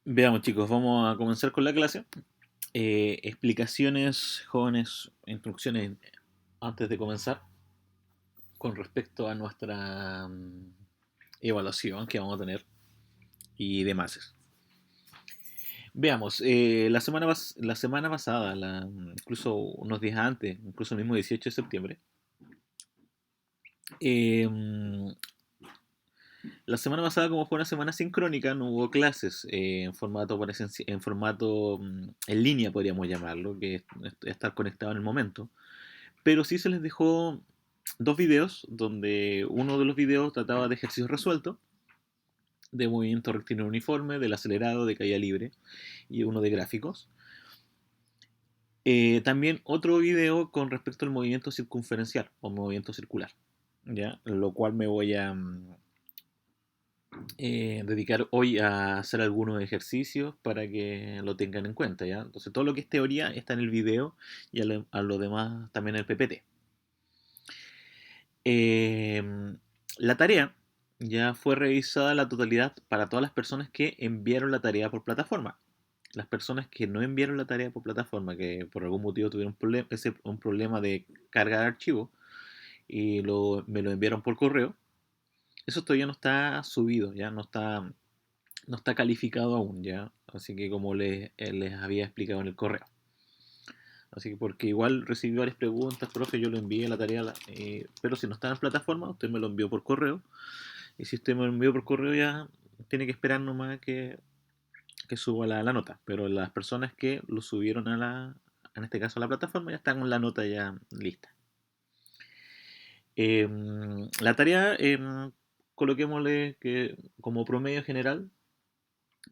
Veamos, chicos, vamos a comenzar con la clase. Explicaciones, jóvenes, instrucciones antes de comenzar con respecto a nuestra evaluación que vamos a tener y demás. Veamos, la semana pasada, incluso unos días antes, incluso el mismo 18 de septiembre, eh, la semana pasada, como fue una semana sincrónica, no hubo clases en formato, en formato en línea, podríamos llamarlo, que es estar conectado en el momento. Pero sí se les dejó dos videos, donde uno de los videos trataba de ejercicios resueltos, de movimiento rectilíneo uniforme, del acelerado, de caída libre, y uno de gráficos. También otro video con respecto al movimiento circunferencial o movimiento circular, ¿ya? Lo cual me voy a dedicar hoy a hacer algunos ejercicios para que lo tengan en cuenta, ¿ya? Entonces todo lo que es teoría está en el video y a lo demás también en el PPT. La tarea ya fue revisada la totalidad para todas las personas que enviaron la tarea por plataforma. Las personas que no enviaron la tarea por plataforma, que por algún motivo tuvieron un problema de cargar archivo y me lo enviaron por correo, eso todavía no está subido, ya no está calificado aún, ya. Así que como les había explicado en el correo. Así que porque igual recibí varias preguntas, profe, yo lo envié la tarea, pero si no está en plataforma, usted me lo envió por correo. Y si usted me lo envió por correo ya tiene que esperar nomás que suba la nota. Pero las personas que lo subieron en este caso a la plataforma, ya están con la nota ya lista. La tarea, coloquémosle que como promedio general,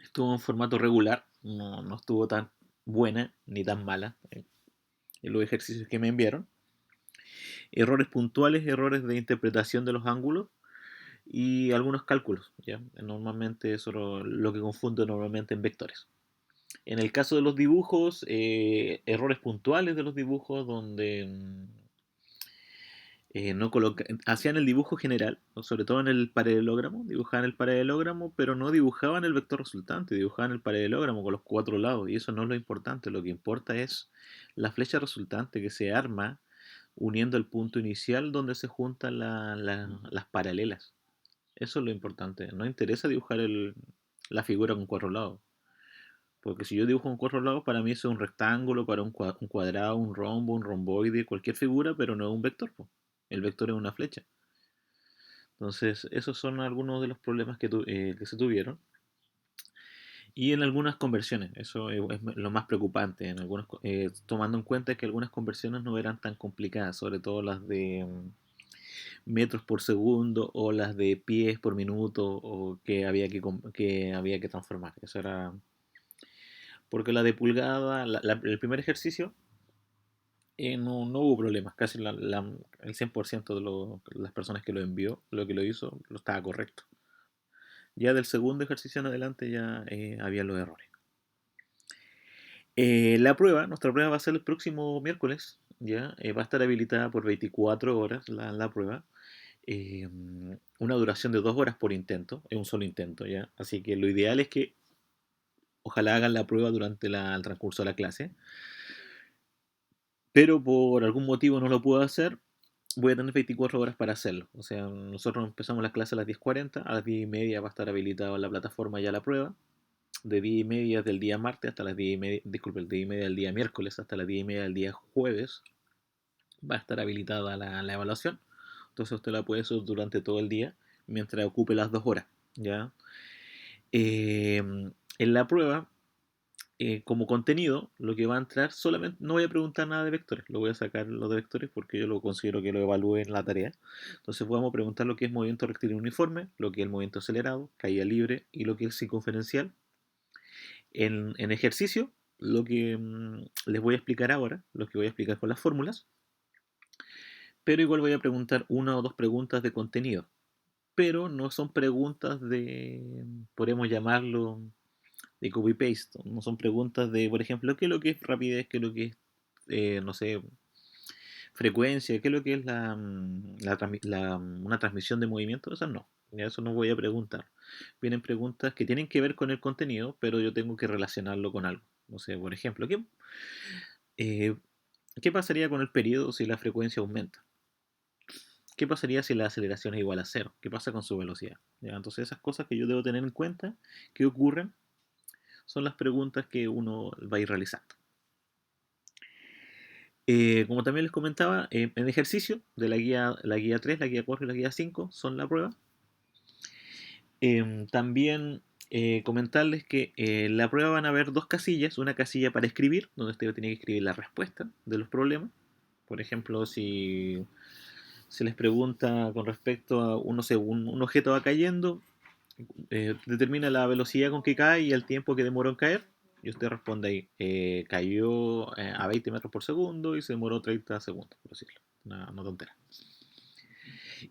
estuvo en formato regular, no estuvo tan buena ni tan mala en los ejercicios que me enviaron. Errores puntuales, errores de interpretación de los ángulos y algunos cálculos, ¿ya? Normalmente eso es lo que confundo normalmente en vectores. En el caso de los dibujos, errores puntuales de los dibujos donde no hacían el dibujo general, sobre todo en el paralelogramo, dibujaban el paralelogramo, pero no dibujaban el vector resultante, dibujaban el paralelogramo con los cuatro lados, y eso no es lo importante, lo que importa es la flecha resultante que se arma uniendo el punto inicial donde se juntan las paralelas. Eso es lo importante. No interesa dibujar la figura con cuatro lados. Porque si yo dibujo con cuatro lados, para mí eso es un rectángulo, para un cuadrado, un rombo, un romboide, cualquier figura, pero no es un vector, po. El vector es una flecha. Entonces, esos son algunos de los problemas que se tuvieron. Y en algunas conversiones, eso es lo más preocupante, tomando en cuenta que algunas conversiones no eran tan complicadas, sobre todo las de metros por segundo o las de pies por minuto o que había que transformar. Eso era porque la de pulgada, el primer ejercicio, no hubo problemas. Casi el 100% de las personas que lo envió, lo que lo hizo, lo estaba correcto. Ya del segundo ejercicio en adelante ya había los errores. Nuestra prueba va a ser el próximo miércoles, ya va a estar habilitada por 24 horas la prueba. eh, una duración de 2 horas por intento, es un solo intento, ¿ya? Así que lo ideal es que ojalá hagan la prueba durante el transcurso de la clase, pero por algún motivo no lo puedo hacer, voy a tener 24 horas para hacerlo. O sea, nosotros empezamos la clase a las 10:40, a las 10:30 va a estar habilitada en la plataforma ya la prueba, de 10:30 del día martes hasta las 10:30, disculpe, el 10:30 del día miércoles hasta las 10:30 del día jueves, va a estar habilitada la evaluación. Entonces usted la puede hacer durante todo el día, mientras ocupe las 2 horas, ¿ya? Eh, en la prueba, como contenido, lo que va a entrar solamente, no voy a preguntar nada de vectores, lo voy a sacar lo de vectores porque yo lo considero que lo evalúe en la tarea. Entonces vamos a preguntar lo que es movimiento rectilíneo uniforme, lo que es el movimiento acelerado, caída libre y lo que es circunferencial. En ejercicio, lo que les voy a explicar ahora, lo que voy a explicar con las fórmulas, pero igual voy a preguntar una o dos preguntas de contenido, pero no son preguntas podemos llamarlo, de copy-paste. No son preguntas de, por ejemplo, qué es lo que es rapidez, qué es lo que es, no sé, frecuencia, qué es lo que es una transmisión de movimiento. Esas no. Ya eso no voy a preguntar. Vienen preguntas que tienen que ver con el contenido, pero yo tengo que relacionarlo con algo. No sé, por ejemplo, eh, ¿qué pasaría con el periodo si la frecuencia aumenta? ¿Qué pasaría si la aceleración es igual a cero? ¿Qué pasa con su velocidad? ¿Ya? Entonces esas cosas que yo debo tener en cuenta que ocurren son las preguntas que uno va a ir realizando. Como también les comentaba, en ejercicio de la guía 3, la guía 4 y la guía 5 son la prueba. También comentarles que en la prueba van a haber dos casillas, una casilla para escribir, donde usted tiene que escribir la respuesta de los problemas. Por ejemplo, si se les pregunta con respecto a un objeto va cayendo, determina la velocidad con que cae y el tiempo que demoró en caer. Y usted responde ahí, cayó a 20 metros por segundo y se demoró 30 segundos, por decirlo. Una tontera.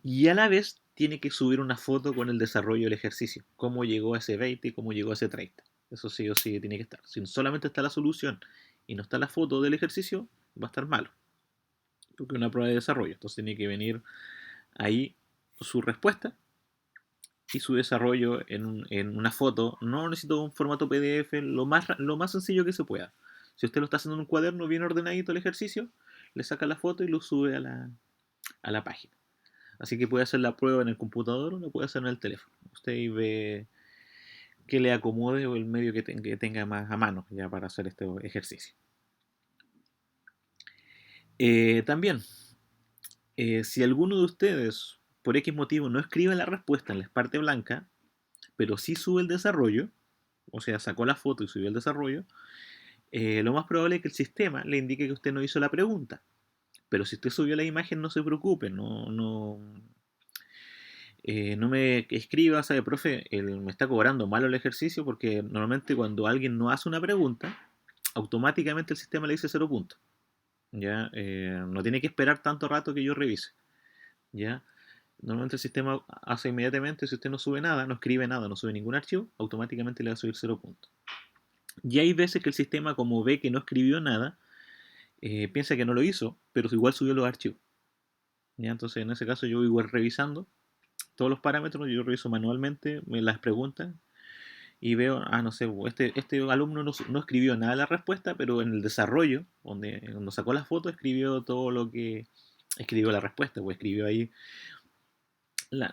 Y a la vez tiene que subir una foto con el desarrollo del ejercicio. Cómo llegó a ese 20 y cómo llegó a ese 30. Eso sí o sí tiene que estar. Si solamente está la solución y no está la foto del ejercicio, va a estar malo. Porque es una prueba de desarrollo. Entonces tiene que venir ahí su respuesta y su desarrollo en una foto. No necesito un formato PDF, lo más sencillo que se pueda. Si usted lo está haciendo en un cuaderno bien ordenadito el ejercicio, le saca la foto y lo sube a la página. Así que puede hacer la prueba en el computador o lo puede hacer en el teléfono. Usted ahí ve que le acomode o el medio que tenga más a mano ya para hacer este ejercicio. También, si alguno de ustedes por X motivo no escribe la respuesta en la parte blanca, pero sí sube el desarrollo, o sea, sacó la foto y subió el desarrollo, lo más probable es que el sistema le indique que usted no hizo la pregunta. Pero si usted subió la imagen, no se preocupe, no me escriba, sabe, profe, él me está cobrando malo el ejercicio porque normalmente cuando alguien no hace una pregunta, automáticamente el sistema le dice 0 puntos. ¿Ya? No tiene que esperar tanto rato que yo revise. ¿Ya? Normalmente el sistema hace inmediatamente, si usted no sube nada, no escribe nada, no sube ningún archivo, automáticamente le va a subir 0 puntos. Y hay veces que el sistema, como ve que no escribió nada, piensa que no lo hizo, pero igual subió los archivos. ¿Ya? Entonces en ese caso yo voy igual revisando todos los parámetros, yo reviso manualmente me las preguntas y veo, no sé, este alumno no escribió nada de la respuesta, pero en el desarrollo, donde sacó la foto, escribió todo lo que escribió la respuesta, pues escribió ahí,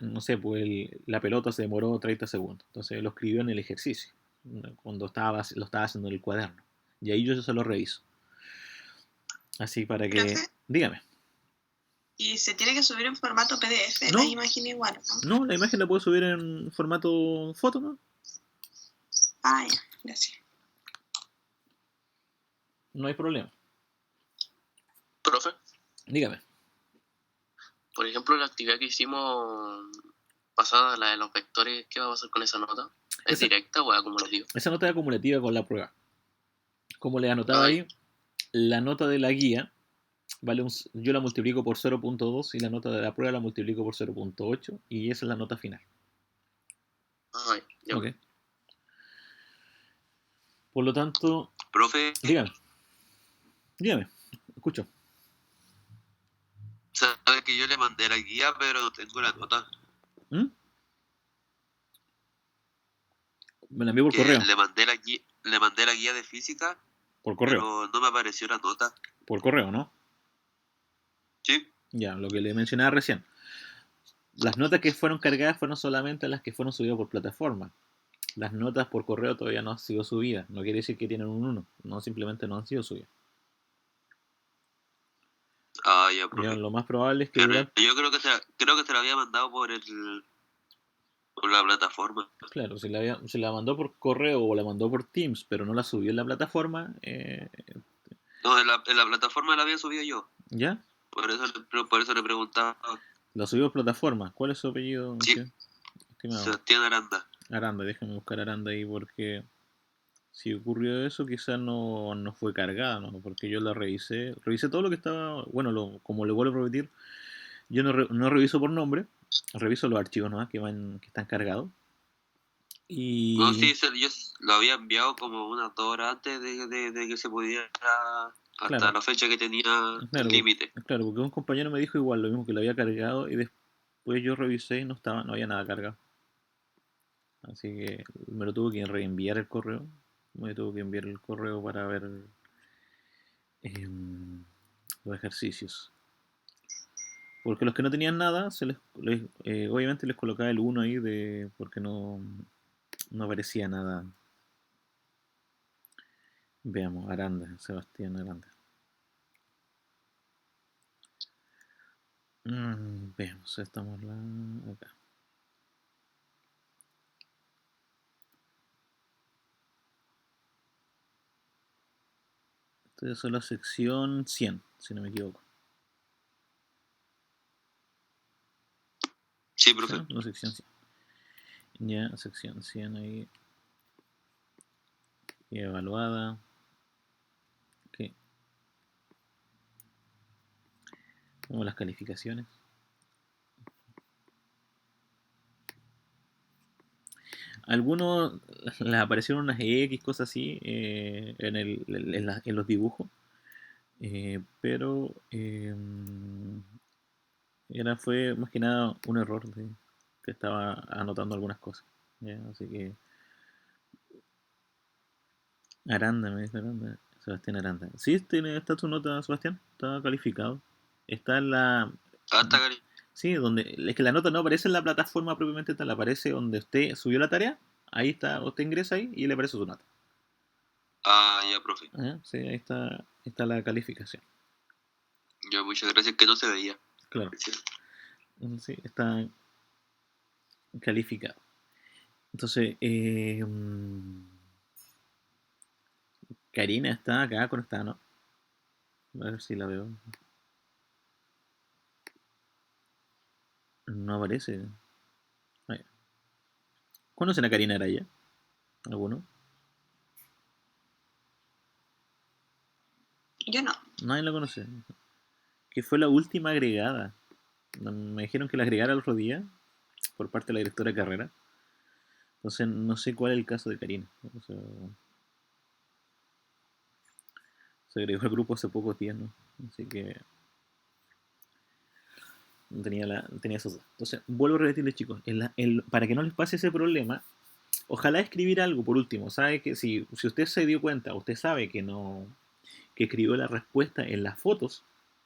no sé, pues la pelota se demoró 30 segundos, entonces lo escribió en el ejercicio, cuando lo estaba haciendo en el cuaderno, y ahí yo se lo reviso. Así para que, Profe, dígame. y se tiene que subir en formato PDF, la No, imagen igual, ¿no? no, la imagen la puedo subir en formato foto, ¿no? Ah, ya, gracias. No hay problema. Profe, Dígame. por ejemplo, la actividad que hicimos pasada, la de los vectores, ¿qué va a pasar con esa nota? ¿Es Esa, directa o es acumulativa? esa nota es acumulativa con la prueba. Como les anotaba Ay, ahí, la nota de la guía, vale yo la multiplico por 0.2 y la nota de la prueba la multiplico por 0.8 y esa es la nota final. ay, ya. Ok. Por lo tanto, Profe, dígame, dígame, escucho. sabe que yo le mandé la guía, pero no tengo la nota. ¿Mm? Me la envío por Que correo. le mandé la guía de física, Por correo. pero no me apareció la nota. Por correo, ¿no? Sí. Ya, lo que le mencionaba recién. Las notas que fueron cargadas fueron solamente las que fueron subidas por plataforma. Las notas por correo todavía no han sido subidas. No quiere decir que tienen un 1. No, simplemente no han sido subidas. Ah, ya, Ya, profe. lo más probable es que Pero durante... yo creo que se la había mandado por la plataforma. Claro, si la mandó por correo o la mandó por Teams, pero no la subió en la plataforma, No, en la plataforma la había subido yo. ¿ya? Por eso le preguntaba. La subió por plataforma. ¿Cuál es su apellido, Sí, estimado? Sebastián Aranda. Aranda, déjame buscar Aranda ahí porque si ocurrió eso quizás no fue cargada, ¿no? Porque yo la revisé todo lo que estaba, bueno, como le vuelvo a repetir, yo no reviso por nombre, reviso los archivos nomás que están cargados. No, Y sí, yo lo había enviado como unas 2 horas antes de que se pudiera, hasta claro, la fecha que tenía el claro, límite. claro, porque un compañero me dijo igual, lo mismo que lo había cargado y después Pues yo revisé y no había nada cargado. Así que me lo tuve que reenviar el correo. Me tuve que enviar el correo para ver em, los ejercicios. Porque los que no tenían nada, obviamente les colocaba el uno ahí porque no aparecía nada. Veamos, Aranda, Sebastián Aranda. Veamos, estamos acá. Esta es la sección 100, si no me equivoco. Sí, profe. ¿Sí? La sección 100. Ya, sección 100 ahí. Y evaluada. Ok. Vamos a las calificaciones. Algunos les aparecieron unas X, cosas así, en los dibujos. Pero fue más que nada un error que estaba anotando algunas cosas. ¿Ya? Así que Aranda, me dice Aranda. Sebastián Aranda. Sí, está tu nota, Sebastián. Está calificado. Está en la. Ah, está cari- Sí, donde. Es que la nota no aparece en la plataforma propiamente tal, aparece donde usted subió la tarea. Ahí está, usted ingresa ahí y le aparece su nota. Ah, ya, profe. Sí, ahí está la calificación. Ya, muchas gracias, que no se veía. Claro. Sí, está calificado. Entonces, Karina está acá conectada, ¿no? A ver si la veo. No aparece. Ahí. ¿Conocen a Karina Araya? ¿Alguno? Yo no. Nadie la conoce. Que fue la última agregada. Me dijeron que la agregara el otro día por parte de la directora de carrera. Entonces no sé cuál es el caso de Karina. O sea, se agregó al grupo hace pocos días, ¿no? Así que no tenía esos datos. Entonces, vuelvo a repetirles, chicos, para que no les pase ese problema, ojalá escribir algo por último. Sabe que si usted se dio cuenta, usted sabe que escribió la respuesta en las fotos,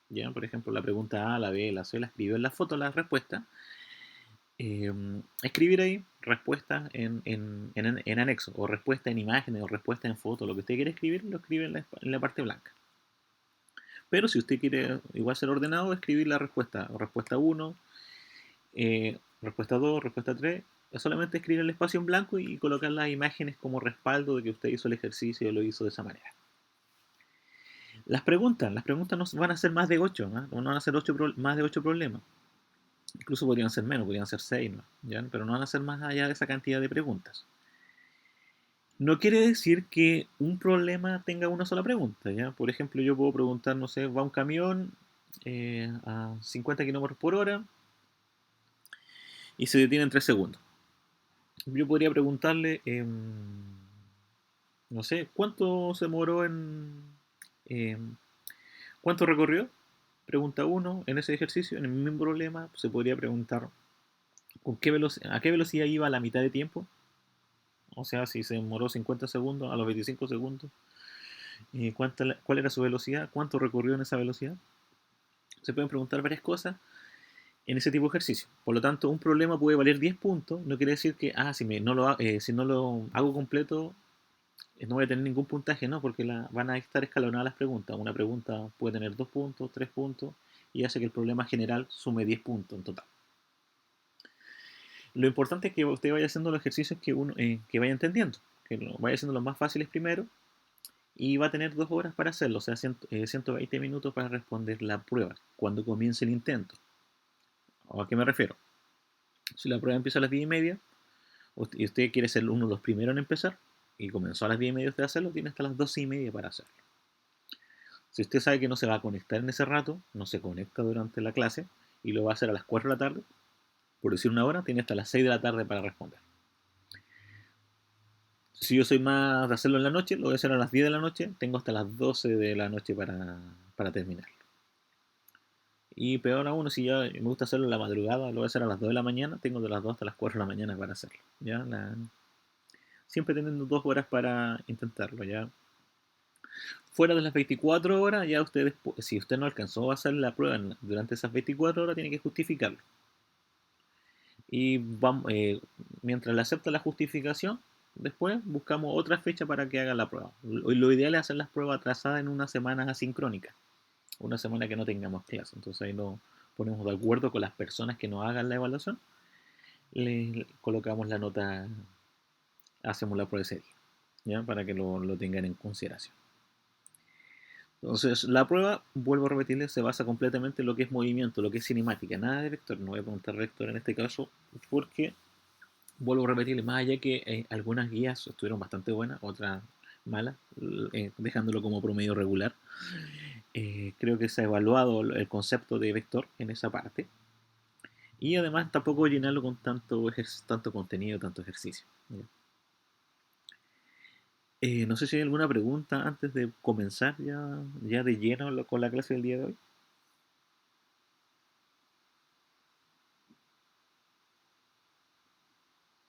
ya, por ejemplo, la pregunta A, la B, la C, la escribió en las fotos, la respuesta. Escribir ahí respuesta en anexo, o respuesta en imágenes, o respuesta en foto, lo que usted quiere escribir, lo escribe en la parte blanca. Pero si usted quiere igual ser ordenado, escribir la respuesta, o respuesta 1, respuesta 2, respuesta 3, es solamente escribir el espacio en blanco y colocar las imágenes como respaldo de que usted hizo el ejercicio y lo hizo de esa manera. Las preguntas no van a ser más de 8, ¿no? No van a ser más de 8 problemas. Incluso podrían ser menos, podrían ser 6, ¿no? ¿Ya? Pero no van a ser más allá de esa cantidad de preguntas. No quiere decir que un problema tenga una sola pregunta, ¿ya? Por ejemplo, yo puedo preguntar, no sé, va un camión a 50 km por hora y se detiene en 3 segundos. Yo podría preguntarle, no sé, ¿cuánto se demoró ¿cuánto recorrió? Pregunta 1, en ese ejercicio, en el mismo problema, se podría preguntar ¿a qué velocidad iba a la mitad de tiempo? O sea, si se demoró 50 segundos, a los 25 segundos, ¿cuál era su velocidad? ¿Cuánto recorrió en esa velocidad? Se pueden preguntar varias cosas en ese tipo de ejercicio. Por lo tanto, un problema puede valer 10 puntos. No quiere decir que, si no lo hago completo, no voy a tener ningún puntaje, ¿no? Porque van a estar escalonadas las preguntas. Una pregunta puede tener 2 puntos, 3 puntos, y hace que el problema general sume 10 puntos en total. Lo importante es que usted vaya haciendo los ejercicios que vaya entendiendo, que vaya haciendo los más fáciles primero, y va a tener 2 horas para hacerlo, o sea, 120 minutos para responder la prueba, cuando comience el intento. ¿A qué me refiero? Si la prueba empieza a las 10:30, y usted quiere ser uno de los primeros en empezar, y comenzó a las 10:30 usted a hacerlo, tiene hasta las 12:30 para hacerlo. Si usted sabe que no se va a conectar en ese rato, no se conecta durante la clase, y lo va a hacer a las 4 de la tarde, por decir una hora, tiene hasta las 6 de la tarde para responder. Si yo soy más de hacerlo en la noche, lo voy a hacer a las 10 de la noche, tengo hasta las 12 de la noche para terminarlo. Y peor aún, si ya me gusta hacerlo en la madrugada, lo voy a hacer a las 2 de la mañana, tengo de las 2 hasta las 4 de la mañana para hacerlo. ¿Ya? Siempre teniendo 2 horas para intentarlo. ¿Ya? Fuera de las 24 horas, ya ustedes, si usted no alcanzó a hacer la prueba durante esas 24 horas, tiene que justificarlo. Y vamos, mientras le acepta la justificación, después buscamos otra fecha para que haga la prueba. Lo ideal es hacer las pruebas atrasadas en una semana asincrónica, una semana que no tengamos clase. Entonces ahí nos ponemos de acuerdo con las personas que nos hagan la evaluación, le colocamos la nota, hacemos la prueba ese día, ¿ya? Para que lo tengan en consideración. Entonces, la prueba, vuelvo a repetirles, se basa completamente en lo que es movimiento, lo que es cinemática, nada de vector. No voy a preguntar vector en este caso, porque, vuelvo a repetirles, más allá que algunas guías estuvieron bastante buenas, otras malas, dejándolo como promedio regular. Creo que se ha evaluado el concepto de vector en esa parte. Y además tampoco llenarlo con tanto contenido, tanto ejercicio. No sé si hay alguna pregunta antes de comenzar ya de lleno con la clase del día de hoy.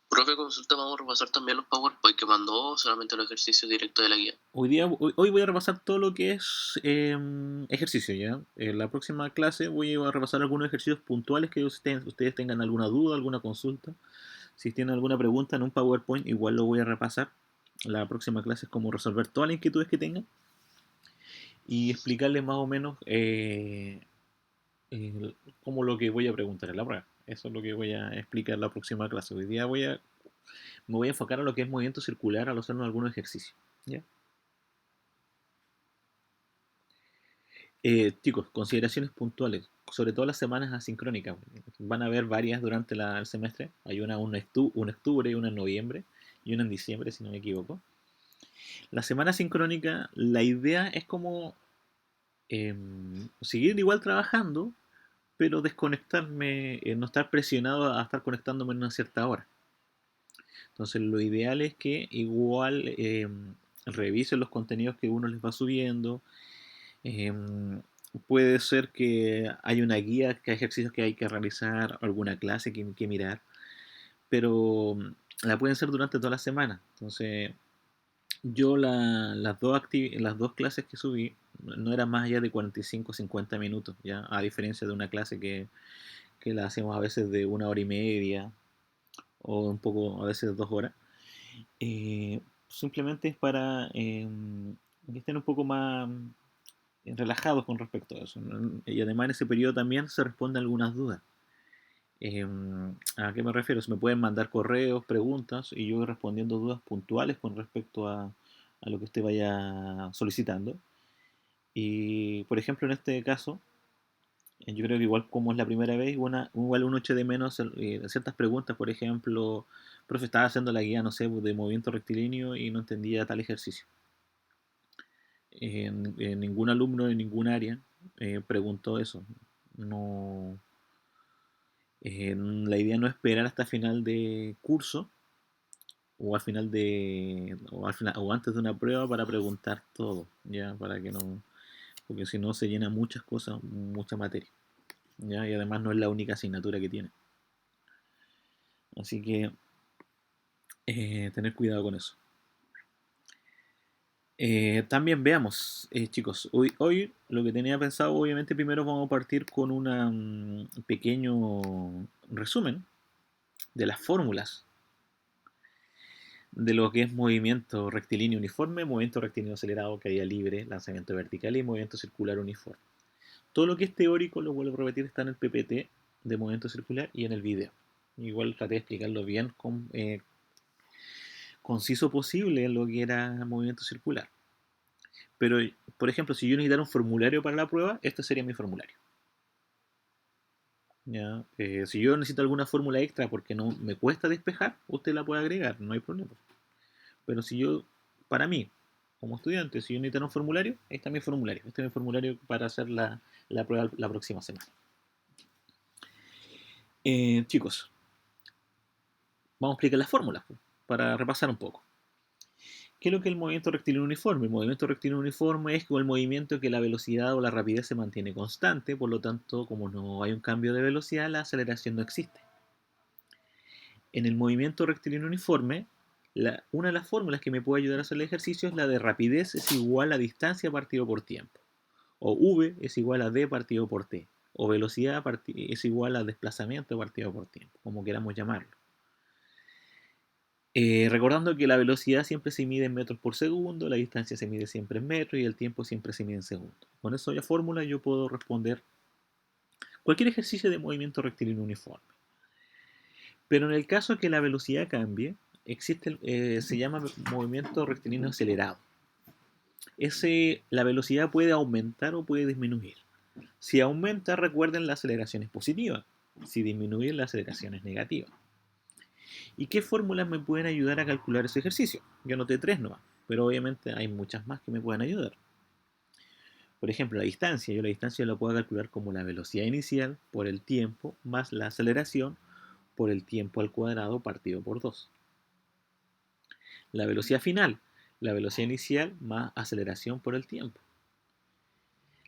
Profe, consulta, vamos a repasar también los PowerPoint que mandó, o solamente los ejercicios directos de la guía. Hoy voy a repasar todo lo que es ejercicio, ¿ya? En la próxima clase voy a repasar algunos ejercicios puntuales que ustedes tengan alguna duda, alguna consulta. Si tienen alguna pregunta en un PowerPoint, igual lo voy a repasar. La próxima clase es como resolver todas las inquietudes que tengan y explicarles más o menos cómo lo que voy a preguntar en la prueba. Eso es lo que voy a explicar en la próxima clase. Hoy día me voy a enfocar a lo que es movimiento circular al hacer algunos ejercicios, ¿ya? Chicos, consideraciones puntuales, sobre todo las semanas asincrónicas. Van a haber varias durante el semestre. Hay una en octubre, una en noviembre y una en diciembre, si no me equivoco. La semana sincrónica, la idea es como seguir igual trabajando, pero desconectarme, no estar presionado a estar conectándome en una cierta hora. Entonces lo ideal es que igual revisen los contenidos que uno les va subiendo. Puede ser que haya una guía, que hay ejercicios que hay que realizar, alguna clase que mirar, pero la pueden hacer durante toda la semana. Entonces, yo las dos clases que subí no eran más allá de 45 o 50 minutos, ¿ya? A diferencia de una clase que la hacemos a veces de 1 hora y media o un poco, a veces 2 horas. Simplemente es para que estén un poco más relajados con respecto a eso, ¿no? Y además en ese periodo también se responden algunas dudas. ¿A qué me refiero? Se me pueden mandar correos, preguntas y yo voy respondiendo dudas puntuales con respecto a lo que usted vaya solicitando. Y por ejemplo, en este caso, yo creo que igual como es la primera vez, igual uno eche de menos ciertas preguntas. Por ejemplo, profe, estaba haciendo la guía, no sé, de movimiento rectilíneo y no entendía tal ejercicio. Ningún alumno de ningún área preguntó eso. No, la idea no es esperar hasta final de curso o antes de una prueba para preguntar todo, ya, para que no, porque si no se llena muchas cosas, mucha materia, ya, y además no es la única asignatura que tiene. Así que tener cuidado con eso. También veamos, chicos, hoy lo que tenía pensado, obviamente primero vamos a partir con un pequeño resumen de las fórmulas de lo que es movimiento rectilíneo uniforme, movimiento rectilíneo acelerado, caída libre, lanzamiento vertical y movimiento circular uniforme. Todo lo que es teórico, lo vuelvo a repetir, está en el PPT de movimiento circular y en el video. Igual traté de explicarlo bien, conciso posible lo que era movimiento circular. Pero, por ejemplo, si yo necesitara un formulario para la prueba, este sería mi formulario. ¿Ya? Si yo necesito alguna fórmula extra porque no me cuesta despejar, usted la puede agregar, no hay problema. Pero si yo, para mí, como estudiante, si yo necesito un formulario, ahí está mi formulario. Este es mi formulario para hacer la prueba la próxima semana. Chicos, vamos a explicar las fórmulas para repasar un poco. ¿Qué es lo que es el movimiento rectilíneo uniforme? El movimiento rectilíneo uniforme es como el movimiento que la velocidad o la rapidez se mantiene constante, por lo tanto, como no hay un cambio de velocidad, la aceleración no existe. En el movimiento rectilíneo uniforme, una de las fórmulas que me puede ayudar a hacer el ejercicio es la de rapidez es igual a distancia partido por tiempo, o v es igual a d partido por t, o velocidad es igual a desplazamiento partido por tiempo, como queramos llamarlo. Recordando que la velocidad siempre se mide en metros por segundo, la distancia se mide siempre en metros y el tiempo siempre se mide en segundos. Con esa fórmula yo puedo responder cualquier ejercicio de movimiento rectilíneo uniforme. Pero en el caso que la velocidad cambie, se llama movimiento rectilíneo acelerado. La velocidad puede aumentar o puede disminuir. Si aumenta, recuerden, la aceleración es positiva. Si disminuye, la aceleración es negativa. ¿Y qué fórmulas me pueden ayudar a calcular ese ejercicio? Yo anoté 3 nomás, pero obviamente hay muchas más que me pueden ayudar. Por ejemplo, la distancia. Yo la distancia la puedo calcular como la velocidad inicial por el tiempo más la aceleración por el tiempo al cuadrado partido por 2. La velocidad final. La velocidad inicial más aceleración por el tiempo.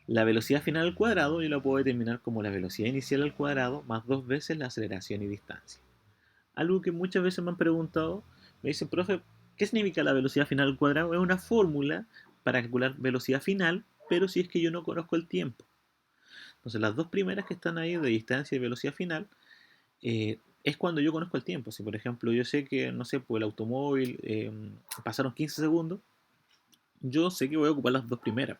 La velocidad final al cuadrado yo la puedo determinar como la velocidad inicial al cuadrado más 2 veces la aceleración y distancia. Algo que muchas veces me han preguntado, me dicen, profe, ¿qué significa la velocidad final al cuadrado? Es una fórmula para calcular velocidad final, pero si es que yo no conozco el tiempo. Entonces las dos primeras que están ahí de distancia y velocidad final, es cuando yo conozco el tiempo. Si por ejemplo yo sé que, no sé, por el automóvil pasaron 15 segundos, yo sé que voy a ocupar las dos primeras.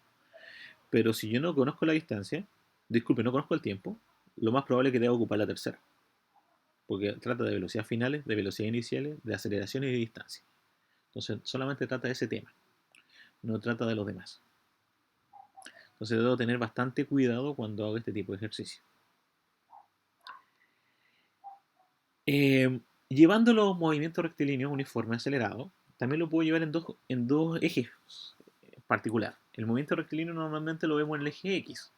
Pero si yo no conozco la distancia, disculpe, no conozco el tiempo, lo más probable es que deba ocupar la tercera. Porque trata de velocidad finales, de velocidad iniciales, de aceleración y de distancia. Entonces solamente trata de ese tema, no trata de los demás. Entonces debo tener bastante cuidado cuando hago este tipo de ejercicio. Llevando los movimientos rectilíneos uniforme acelerados, también lo puedo llevar en dos ejes particular. El movimiento rectilíneo normalmente lo vemos en el eje X,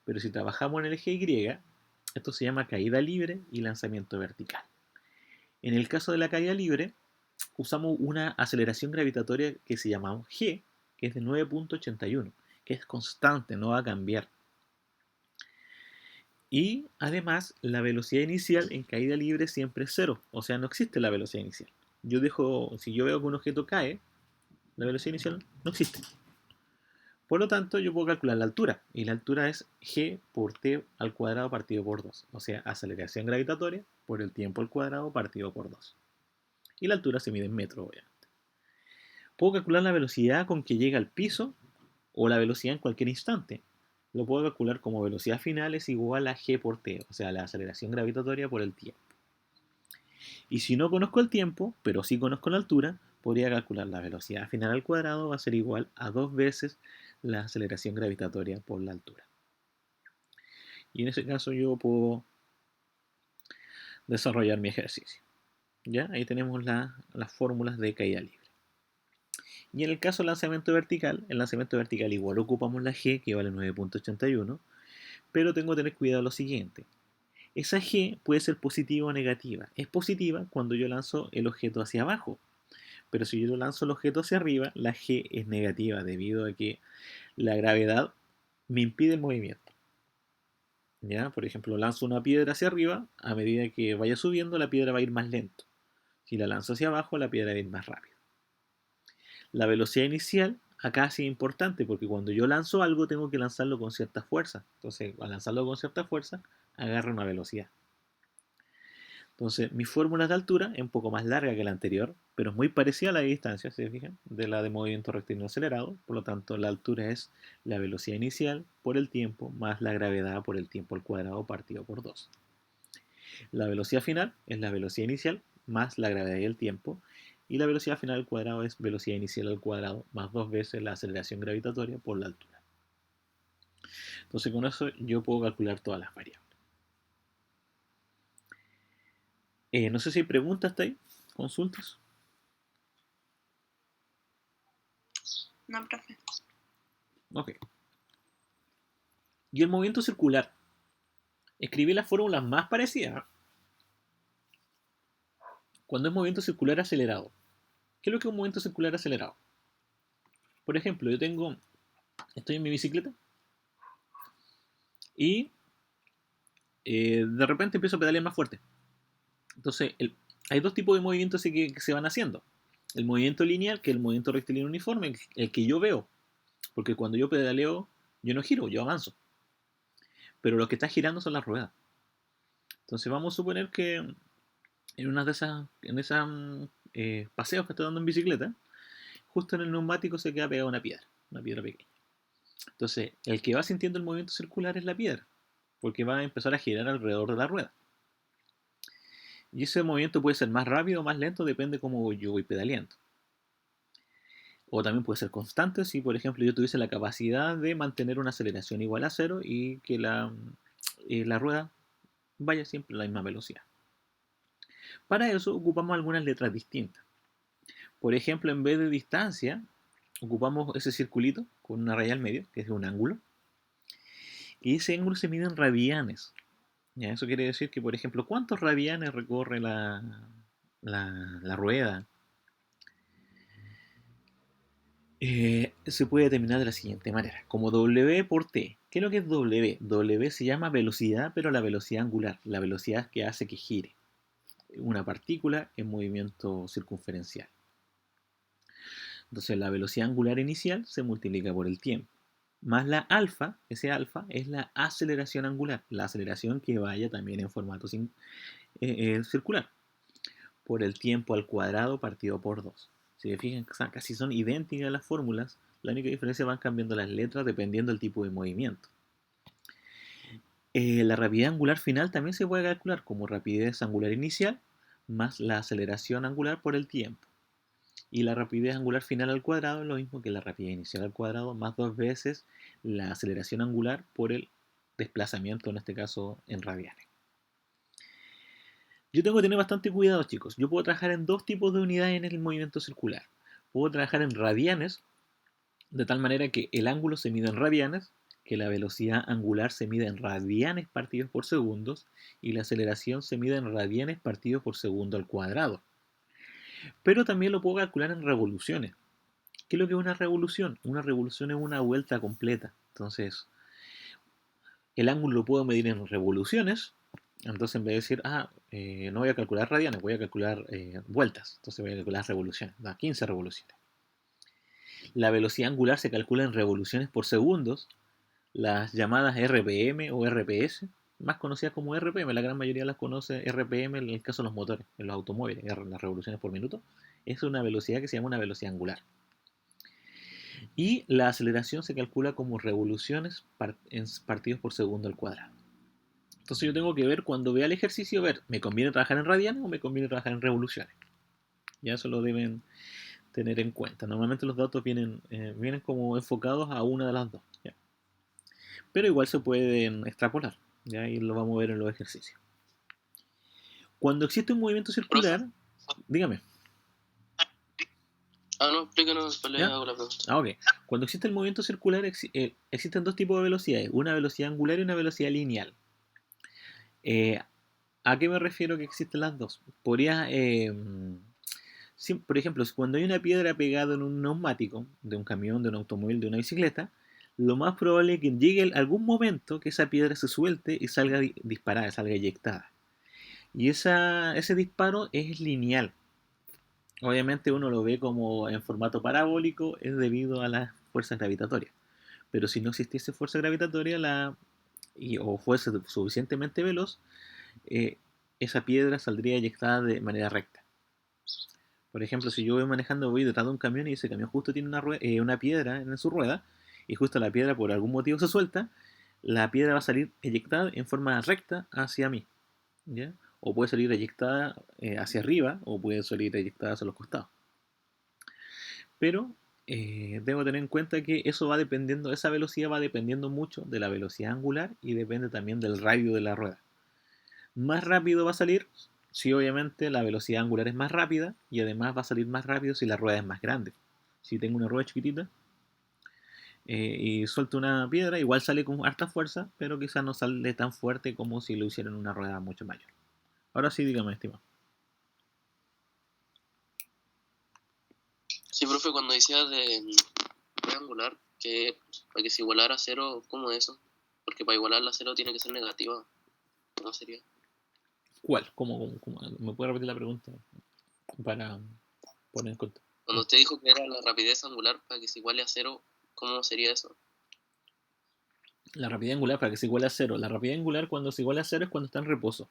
pero si trabajamos en el eje Y, esto se llama caída libre y lanzamiento vertical. En el caso de la caída libre, usamos una aceleración gravitatoria que se llama G, que es de 9.81, que es constante, no va a cambiar. Y además, la velocidad inicial en caída libre siempre es cero, o sea, no existe la velocidad inicial. Si yo veo que un objeto cae, la velocidad inicial no existe. Por lo tanto, yo puedo calcular la altura, y la altura es g por t al cuadrado partido por 2, o sea, aceleración gravitatoria por el tiempo al cuadrado partido por 2. Y la altura se mide en metros, obviamente. Puedo calcular la velocidad con que llega al piso o la velocidad en cualquier instante. Lo puedo calcular como velocidad final es igual a g por t, o sea, la aceleración gravitatoria por el tiempo. Y si no conozco el tiempo, pero sí conozco la altura, podría calcular la velocidad final al cuadrado va a ser igual a 2 veces la aceleración gravitatoria por la altura. Y en ese caso yo puedo desarrollar mi ejercicio. ¿Ya? Ahí tenemos las fórmulas de caída libre. Y en el caso del lanzamiento vertical, el lanzamiento vertical igual ocupamos la G, que vale 9.81, pero tengo que tener cuidado lo siguiente. Esa G puede ser positiva o negativa. Es positiva cuando yo lanzo el objeto hacia abajo, pero si yo lanzo el objeto hacia arriba, la G es negativa debido a que la gravedad me impide el movimiento. ¿Ya? Por ejemplo, lanzo una piedra hacia arriba, a medida que vaya subiendo, la piedra va a ir más lento. Si la lanzo hacia abajo, la piedra va a ir más rápido. La velocidad inicial acá sí es importante porque cuando yo lanzo algo tengo que lanzarlo con cierta fuerza. Entonces, al lanzarlo con cierta fuerza, agarra una velocidad. Entonces, mi fórmula de altura es un poco más larga que la anterior, pero es muy parecida a la de distancia, si se fijan, de la de movimiento rectilíneo acelerado. Por lo tanto, la altura es la velocidad inicial por el tiempo más la gravedad por el tiempo al cuadrado partido por 2. La velocidad final es la velocidad inicial más la gravedad y el tiempo. Y la velocidad final al cuadrado es velocidad inicial al cuadrado más 2 veces la aceleración gravitatoria por la altura. Entonces con eso yo puedo calcular todas las variables. No sé si hay preguntas hasta ahí, consultas. No, profe. Ok. Y el movimiento circular. Escribí las fórmulas más parecidas. Cuando es movimiento circular acelerado. ¿Qué es lo que es un movimiento circular acelerado? Por ejemplo, estoy en mi bicicleta y de repente empiezo a pedalear más fuerte. Entonces, hay dos tipos de movimientos que se van haciendo. El movimiento lineal, que es el movimiento rectilíneo uniforme, el que yo veo. Porque cuando yo pedaleo, yo no giro, yo avanzo. Pero lo que está girando son las ruedas. Entonces vamos a suponer que en una de esas, paseos que estoy dando en bicicleta, justo en el neumático se queda pegada una piedra pequeña. Entonces, el que va sintiendo el movimiento circular es la piedra, porque va a empezar a girar alrededor de la rueda. Y ese movimiento puede ser más rápido o más lento, depende cómo yo voy pedaleando. O también puede ser constante si, por ejemplo, yo tuviese la capacidad de mantener una aceleración igual a cero y que la rueda vaya siempre a la misma velocidad. Para eso ocupamos algunas letras distintas. Por ejemplo, en vez de distancia, ocupamos ese circulito con una raya al medio, que es un ángulo. Y ese ángulo se mide en radianes. ¿Ya? Eso quiere decir que, por ejemplo, ¿cuántos radianes recorre la rueda? Se puede determinar de la siguiente manera, como W por T. ¿Qué es lo que es W? W se llama velocidad, pero la velocidad angular, la velocidad que hace que gire una partícula en movimiento circunferencial. Entonces la velocidad angular inicial se multiplica por el tiempo, más la alfa, ese alfa es la aceleración angular, la aceleración que vaya también en formato circular, por el tiempo al cuadrado partido por 2. Si se fijan, casi son idénticas las fórmulas, la única diferencia van cambiando las letras dependiendo del tipo de movimiento. La rapidez angular final también se puede calcular como rapidez angular inicial más la aceleración angular por el tiempo. Y la rapidez angular final al cuadrado es lo mismo que la rapidez inicial al cuadrado más 2 veces la aceleración angular por el desplazamiento, en este caso en radianes. Yo tengo que tener bastante cuidado, chicos. Yo puedo trabajar en dos tipos de unidades en el movimiento circular. Puedo trabajar en radianes, de tal manera que el ángulo se mide en radianes, que la velocidad angular se mide en radianes partidos por segundos y la aceleración se mide en radianes partidos por segundo al cuadrado. Pero también lo puedo calcular en revoluciones. ¿Qué es lo que es una revolución? Una revolución es una vuelta completa. Entonces, el ángulo lo puedo medir en revoluciones. Entonces, en vez de decir, no voy a calcular radianes, voy a calcular vueltas. Entonces, voy a calcular revoluciones. Da 15 revoluciones. La velocidad angular se calcula en revoluciones por segundos. Las llamadas RPM o RPS, más conocidas como RPM, la gran mayoría las conoce RPM en el caso de los motores, en los automóviles, las revoluciones por minuto. Es una velocidad que se llama una velocidad angular. Y la aceleración se calcula como revoluciones partidos por segundo al cuadrado. Entonces yo tengo que ver, cuando vea el ejercicio, ¿me conviene trabajar en radianes o me conviene trabajar en revoluciones? Ya eso lo deben tener en cuenta. Normalmente los datos vienen como enfocados a una de las dos. ¿Ya? Pero igual se pueden extrapolar. ¿Ya? Y lo vamos a ver en los ejercicios. Cuando existe un movimiento circular, dígame. No, explícanos, después le hago la pregunta. Ok. Cuando existe el movimiento circular, existen dos tipos de velocidades, una velocidad angular y una velocidad lineal. ¿A qué me refiero que existen las dos? Por ejemplo, cuando hay una piedra pegada en un neumático, de un camión, de un automóvil, de una bicicleta, lo más probable es que llegue algún momento que esa piedra se suelte y salga disparada, salga eyectada. Y ese disparo es lineal. Obviamente uno lo ve como en formato parabólico, es debido a las fuerzas gravitatorias. Pero si no existiese fuerza gravitatoria o fuese suficientemente veloz, esa piedra saldría eyectada de manera recta. Por ejemplo, si yo voy detrás de un camión y ese camión justo tiene una piedra en su rueda, y justo la piedra por algún motivo se suelta, la piedra va a salir eyectada en forma recta hacia mí. ¿Ya? O puede salir eyectada hacia arriba, o puede salir eyectada hacia los costados. Pero debo tener en cuenta que esa velocidad va dependiendo mucho de la velocidad angular y depende también del radio de la rueda. Más rápido va a salir si obviamente la velocidad angular es más rápida, y además va a salir más rápido si la rueda es más grande. Si tengo una rueda chiquitita y suelto una piedra, igual sale con harta fuerza, pero quizás no sale tan fuerte como si lo hiciera en una rueda mucho mayor. Ahora sí, dígame, estimado. Sí, profe, cuando decía angular, que para que se igualara a cero, ¿cómo es eso? Porque para igualarla a cero tiene que ser negativa. ¿Cómo sería? ¿Cuál? ¿Cómo? ¿Me puede repetir la pregunta para poner en contexto? Cuando usted dijo que era la rapidez angular para que se iguale a cero, ¿cómo sería eso? La rapidez angular para que se iguale a cero. La rapidez angular cuando se iguala a cero es cuando está en reposo.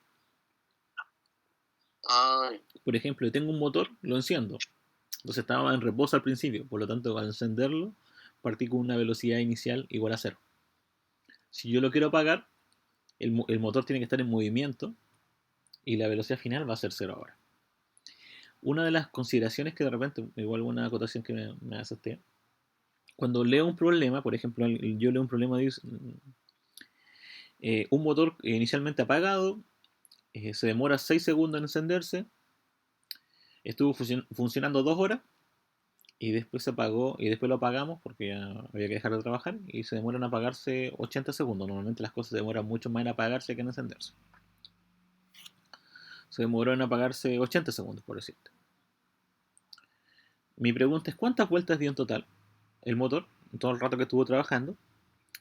Ah, Por ejemplo, yo tengo un motor, lo enciendo. Entonces estaba en reposo al principio. Por lo tanto, al encenderlo, partí con una velocidad inicial igual a cero. Si yo lo quiero apagar, el motor tiene que estar en movimiento y la velocidad final va a ser cero ahora. Una de las consideraciones que de repente, igual una acotación que me asusté, cuando leo un problema, por ejemplo, yo leo un problema de un motor inicialmente apagado, se demora 6 segundos en encenderse, estuvo funcionando 2 horas y después se apagó y después lo apagamos porque ya había que dejar de trabajar y se demora en apagarse 80 segundos. Normalmente las cosas demoran mucho más en apagarse que en encenderse. Se demoró en apagarse 80 segundos, por decirte. Mi pregunta es, ¿cuántas vueltas dio en total el motor todo el rato que estuvo trabajando?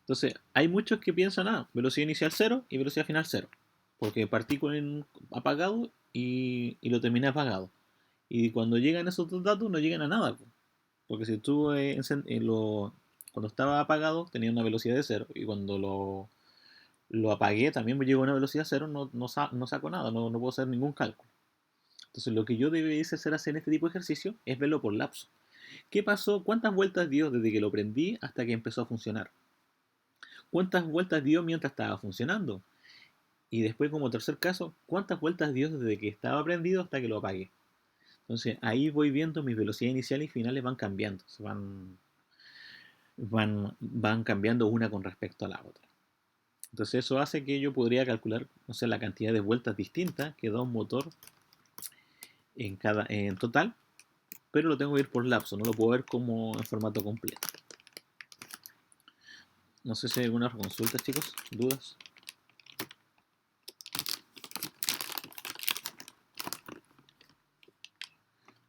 Entonces, hay muchos que piensan, velocidad inicial cero y velocidad final cero. Porque partí con el apagado y lo terminé apagado. Y cuando llegan esos dos datos no llegan a nada. Porque si tú cuando estaba apagado tenía una velocidad de cero. Y cuando lo apagué también me llegó a una velocidad cero, no saco nada, no puedo hacer ningún cálculo. Entonces lo que yo debería hacer en este tipo de ejercicio es verlo por lapso. ¿Qué pasó? ¿Cuántas vueltas dio desde que lo prendí hasta que empezó a funcionar? ¿Cuántas vueltas dio mientras estaba funcionando? Y después, como tercer caso, ¿cuántas vueltas dio desde que estaba prendido hasta que lo apagué? Entonces ahí voy viendo mis velocidades iniciales y finales van cambiando, van cambiando una con respecto a la otra. Entonces eso hace que yo podría calcular, no sé, la cantidad de vueltas distintas que da un motor en total, pero lo tengo que ir por lapso, no lo puedo ver como en formato completo. No sé si hay alguna consulta, chicos, dudas.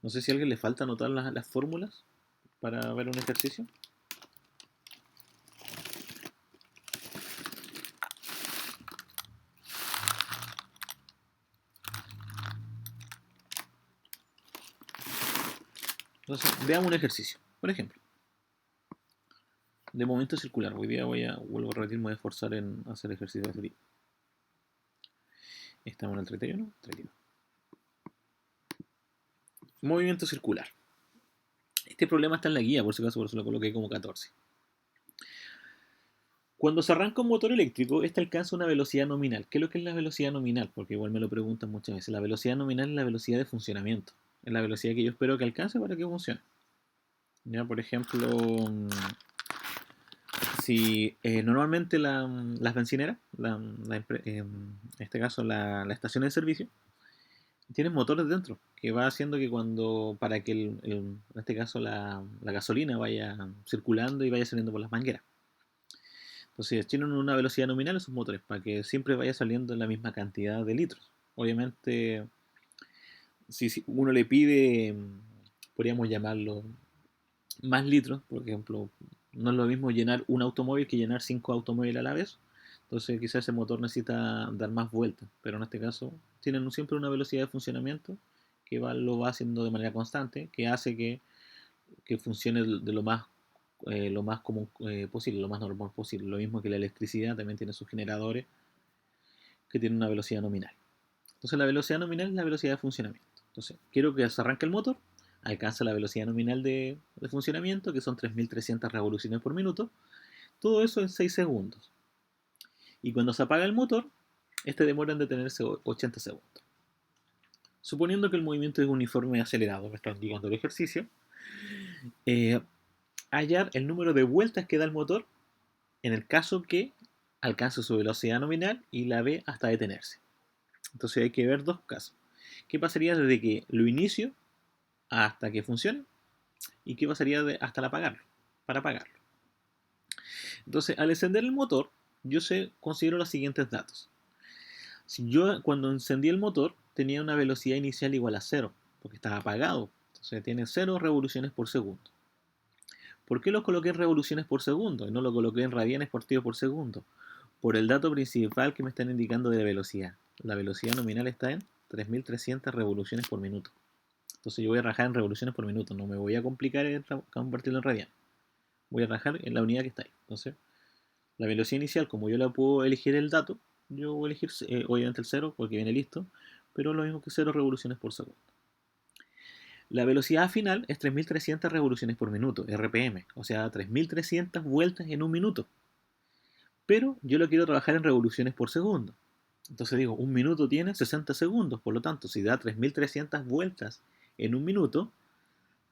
No sé si a alguien le falta anotar las fórmulas para ver un ejercicio. Entonces, veamos un ejercicio. Por ejemplo, de momento circular. Hoy día vuelvo a repetir, me voy a esforzar en hacer ejercicios de este tipo. Estamos en el 31, 32. Movimiento circular. Este problema está en la guía, por si acaso, por eso lo coloqué como 14. Cuando se arranca un motor eléctrico, este alcanza una velocidad nominal. ¿Qué es lo que es la velocidad nominal? Porque igual me lo preguntan muchas veces. La velocidad nominal es la velocidad de funcionamiento. Es la velocidad que yo espero que alcance para que funcione. Ya, por ejemplo, si normalmente las bencineras, en este caso la estación de servicio, tienen motores dentro, que va haciendo que para que en este caso la gasolina vaya circulando y vaya saliendo por las mangueras. Entonces tienen una velocidad nominal esos motores, para que siempre vaya saliendo la misma cantidad de litros. Obviamente, si uno le pide, podríamos llamarlo más litros, por ejemplo, no es lo mismo llenar un automóvil que llenar 5 automóviles a la vez. Entonces quizás ese motor necesita dar más vueltas, pero en este caso tienen siempre una velocidad de funcionamiento que lo va haciendo de manera constante, que hace que funcione de lo más común posible, lo más normal posible. Lo mismo que la electricidad también tiene sus generadores que tienen una velocidad nominal. Entonces la velocidad nominal es la velocidad de funcionamiento. Entonces quiero que se arranque el motor, alcanza la velocidad nominal de funcionamiento, que son 3.300 revoluciones por minuto. Todo eso en 6 segundos. Y cuando se apaga el motor, este demora en detenerse 80 segundos. Suponiendo que el movimiento es uniforme y acelerado, me está indicando el ejercicio, hallar el número de vueltas que da el motor en el caso que alcance su velocidad nominal y la ve hasta detenerse. Entonces hay que ver dos casos. ¿Qué pasaría desde que lo inicio hasta que funcione? ¿Y qué pasaría hasta para apagarlo? Entonces, al encender el motor, yo considero los siguientes datos. Si yo cuando encendí el motor tenía una velocidad inicial igual a cero, porque estaba apagado, entonces tiene 0 revoluciones por segundo. ¿Por qué lo coloqué en revoluciones por segundo y no lo coloqué en radianes partido por segundo? Por el dato principal que me están indicando de la velocidad. La velocidad nominal está en 3300 revoluciones por minuto. Entonces yo voy a rajar en revoluciones por minuto, no me voy a complicar en convertirlo en radian. Voy a rajar en la unidad que está ahí. Entonces, la velocidad inicial, como yo la puedo elegir el dato, yo voy a elegir obviamente el 0 porque viene listo, pero lo mismo que 0 revoluciones por segundo. La velocidad final es 3300 revoluciones por minuto, RPM, o sea, 3300 vueltas en un minuto. Pero yo lo quiero trabajar en revoluciones por segundo. Entonces digo, un minuto tiene 60 segundos, por lo tanto, si da 3300 vueltas en un minuto,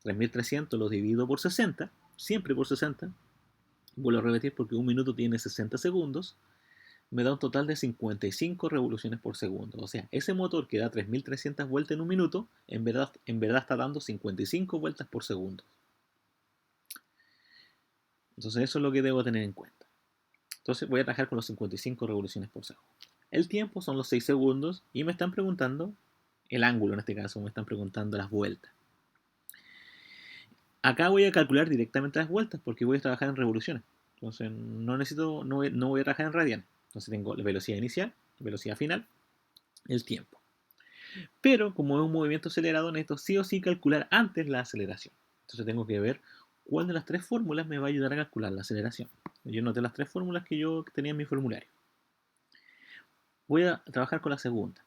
3300 lo divido por 60, siempre por 60, vuelvo a repetir porque un minuto tiene 60 segundos, me da un total de 55 revoluciones por segundo. O sea, ese motor que da 3300 vueltas en un minuto, en verdad está dando 55 vueltas por segundo. Entonces eso es lo que debo tener en cuenta. Entonces voy a trabajar con los 55 revoluciones por segundo. El tiempo son los 6 segundos y me están preguntando el ángulo, en este caso me están preguntando las vueltas. Acá voy a calcular directamente las vueltas porque voy a trabajar en revoluciones. Entonces no voy a trabajar en radianes. Entonces tengo la velocidad inicial, velocidad final, el tiempo. Pero como es un movimiento acelerado, necesito sí o sí calcular antes la aceleración. Entonces tengo que ver cuál de las tres fórmulas me va a ayudar a calcular la aceleración. Yo noté las tres fórmulas que yo tenía en mi formulario. Voy a trabajar con la segunda,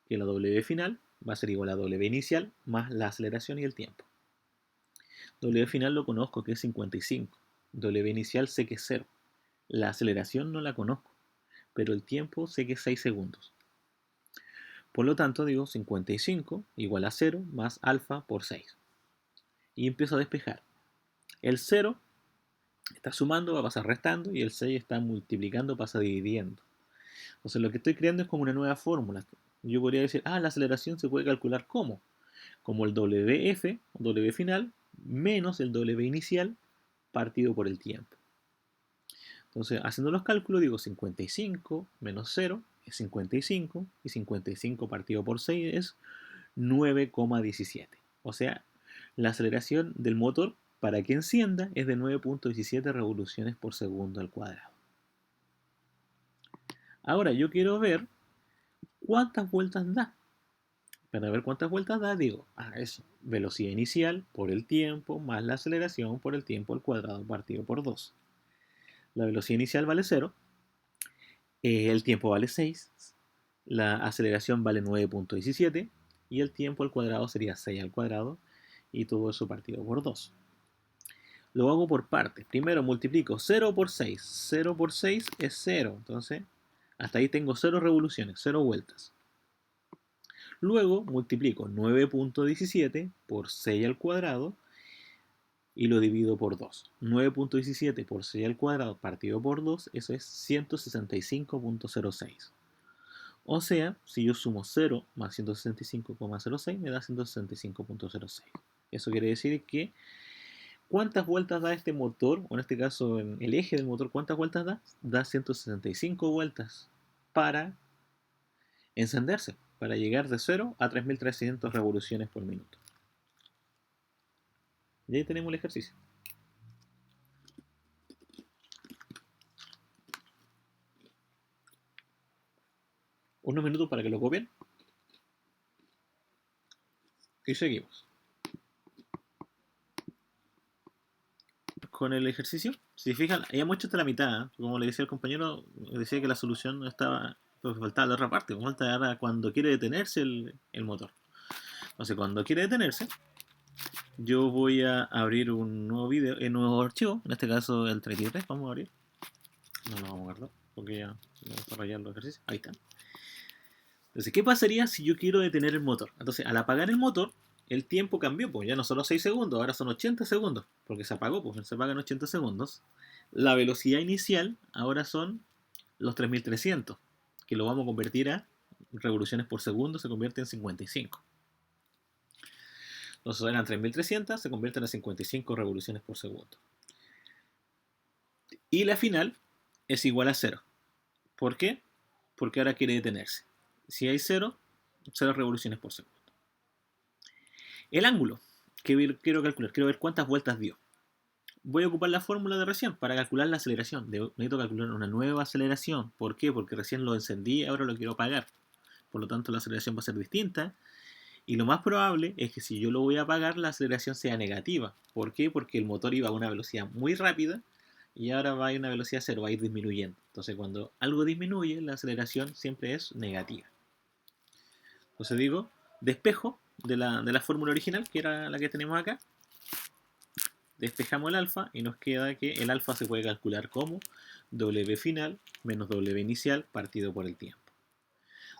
que la W final va a ser igual a W inicial más la aceleración y el tiempo. W final lo conozco, que es 55. W inicial sé que es 0. La aceleración no la conozco, pero el tiempo sé que es 6 segundos. Por lo tanto, digo 55 igual a 0 más alfa por 6. Y empiezo a despejar. El 0 está sumando, va a pasar restando, y el 6 está multiplicando, pasa dividiendo. Entonces lo que estoy creando es como una nueva fórmula. Yo podría decir, la aceleración se puede calcular como el WF, W final, menos el W inicial partido por el tiempo. Entonces, haciendo los cálculos, digo 55 menos 0 es 55, y 55 partido por 6 es 9,17. O sea, la aceleración del motor para que encienda es de 9,17 revoluciones por segundo al cuadrado. Ahora yo quiero ver cuántas vueltas da. Para ver cuántas vueltas da, digo, es velocidad inicial por el tiempo más la aceleración por el tiempo al cuadrado partido por 2. La velocidad inicial vale 0, el tiempo vale 6, la aceleración vale 9,17 y el tiempo al cuadrado sería 6 al cuadrado y todo eso partido por 2. Lo hago por partes. Primero multiplico 0 por 6. 0 por 6 es 0. Entonces, hasta ahí tengo 0 revoluciones, 0 vueltas. Luego multiplico 9,17 por 6 al cuadrado y lo divido por 2. 9,17 por 6 al cuadrado partido por 2, eso es 165,06. O sea, si yo sumo 0 más 165,06 me da 165,06. Eso quiere decir que ¿cuántas vueltas da este motor? O en este caso, en el eje del motor, ¿cuántas vueltas da? Da 165 vueltas para encenderse, para llegar de 0 a 3300 revoluciones por minuto. Y ahí tenemos el ejercicio. Unos minutos para que lo copien. Y seguimos. Con el ejercicio, si se fijan, ya hemos hecho hasta la mitad. Como le decía el compañero, decía que la solución no estaba, pues faltaba la otra parte. Falta ahora cuando quiere detenerse el motor. Entonces, cuando quiere detenerse, yo voy a abrir un nuevo video, un nuevo archivo, en este caso el 33, vamos a abrir. No lo vamos a guardar, porque ya vamos a desarrollar los ejercicios. Ahí está. Entonces, ¿qué pasaría si yo quiero detener el motor? Entonces, al apagar el motor, el tiempo cambió, pues ya no solo 6 segundos, ahora son 80 segundos, porque se apagó, pues se apaga en 80 segundos. La velocidad inicial ahora son los 3300, que lo vamos a convertir a revoluciones por segundo, se convierte en 55. Entonces eran 3300, se convierten a 55 revoluciones por segundo. Y la final es igual a 0. ¿Por qué? Porque ahora quiere detenerse. Si hay 0, 0 revoluciones por segundo. El ángulo que quiero calcular, quiero ver cuántas vueltas dio. Voy a ocupar la fórmula de recién para calcular la aceleración. Necesito calcular una nueva aceleración. ¿Por qué? Porque recién lo encendí y ahora lo quiero apagar. Por lo tanto, la aceleración va a ser distinta. Y lo más probable es que si yo lo voy a apagar, la aceleración sea negativa. ¿Por qué? Porque el motor iba a una velocidad muy rápida y ahora va a ir a una velocidad cero, va a ir disminuyendo. Entonces, cuando algo disminuye, la aceleración siempre es negativa. Entonces digo, despejo de la fórmula original, que era la que tenemos acá. Despejamos el alfa y nos queda que el alfa se puede calcular como W final menos W inicial partido por el tiempo.